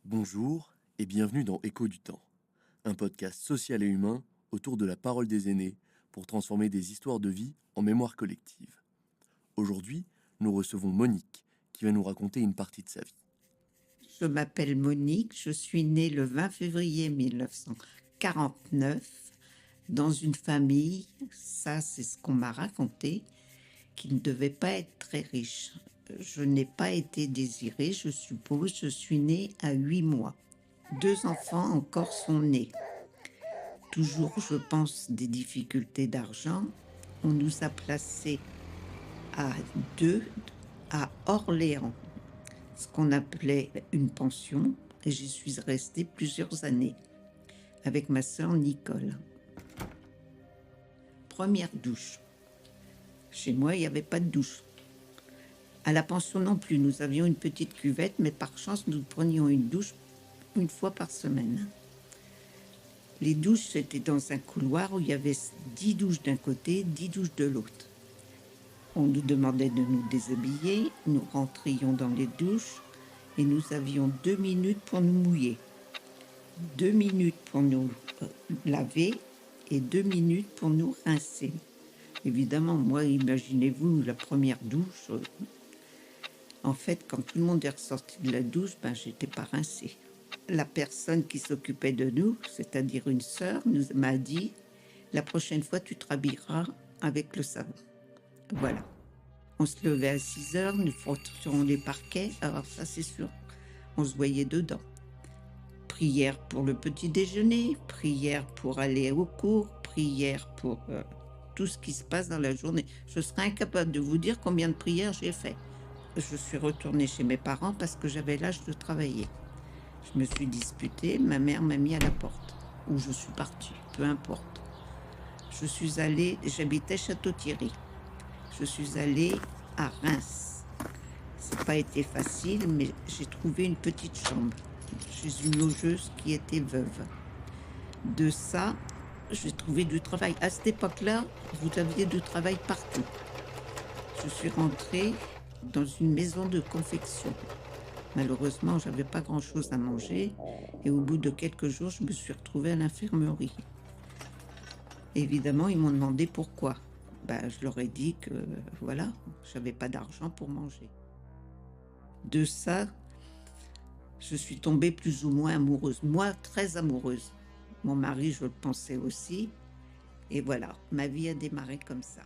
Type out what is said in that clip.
Bonjour et bienvenue dans Écho du temps, un podcast social et humain autour de la parole des aînés pour transformer des histoires de vie en mémoire collective. Aujourd'hui, nous recevons Monique qui va nous raconter une partie de sa vie. Je m'appelle Monique, je suis née le 20 février 1949 dans une famille, ça c'est ce qu'on m'a raconté, qui ne devait pas être très riche. Je n'ai pas été désirée, je suppose, je suis née à 8 mois. 2 enfants encore sont nés. Toujours, je pense, des difficultés d'argent. On nous a placés à 2 à Orléans, ce qu'on appelait une pension, et j'y suis restée plusieurs années avec ma sœur Nicole. Première douche. Chez moi, il n'y avait pas de douche. À la pension non plus, nous avions une petite cuvette, mais par chance, nous prenions une douche une fois par semaine. Les douches, c'était dans un couloir où il y avait 10 douches d'un côté, 10 douches de l'autre. On nous demandait de nous déshabiller, nous rentrions dans les douches et nous avions 2 minutes pour nous mouiller, 2 minutes pour nous laver et 2 minutes pour nous rincer. Évidemment, moi, imaginez-vous la première douche. En fait, quand tout le monde est ressorti de la douche, j'étais pas rincée. La personne qui s'occupait de nous, c'est-à-dire une sœur, m'a dit « La prochaine fois, tu te rhabilleras avec le savon. » Voilà. On se levait à 6 heures, nous frottions les parquets, alors ça c'est sûr, on se voyait dedans. Prière pour le petit déjeuner, prière pour aller au cours, prière pour tout ce qui se passe dans la journée. Je serais incapable de vous dire combien de prières j'ai fait. Je suis retournée chez mes parents parce que j'avais l'âge de travailler. Je me suis disputée, ma mère m'a mis à la porte, où je suis partie, peu importe. Je suis allée, j'habitais Château-Thierry. Je suis allée à Reims. Ça n'a pas été facile, mais j'ai trouvé une petite chambre chez une logeuse qui était veuve. De ça, j'ai trouvé du travail. À cette époque-là, vous aviez du travail partout. Je suis rentrée dans une maison de confection. Malheureusement, je n'avais pas grand-chose à manger et au bout de quelques jours, je me suis retrouvée à l'infirmerie. Évidemment, ils m'ont demandé pourquoi. Je leur ai dit que, voilà, je n'avais pas d'argent pour manger. De ça, je suis tombée plus ou moins amoureuse. Moi, très amoureuse. Mon mari, je le pensais aussi. Et voilà, ma vie a démarré comme ça.